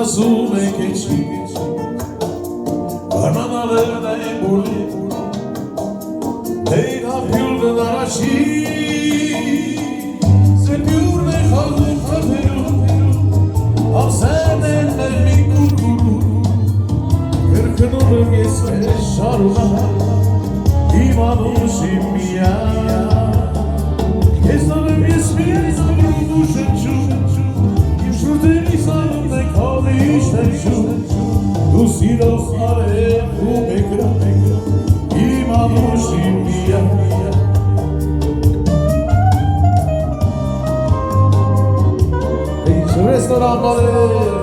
ասում է կեչի Արմանալերն է բոլի Դեին հապյուլն առաջի Սեպյուրն է խաղում խաղերում Ասեն են մեր մի կուրկուրում Կրկնում եմ ես կեզ շարունակ Իմ անուշիմ միակ Ես նավեմ ես միակ ու շնչում Իմ շուրդերիս անում եք հավի շնչում Դու սիրով արև ու մեկրամ Իմ անուշիմ միակ Ինչ ռեստորան բարև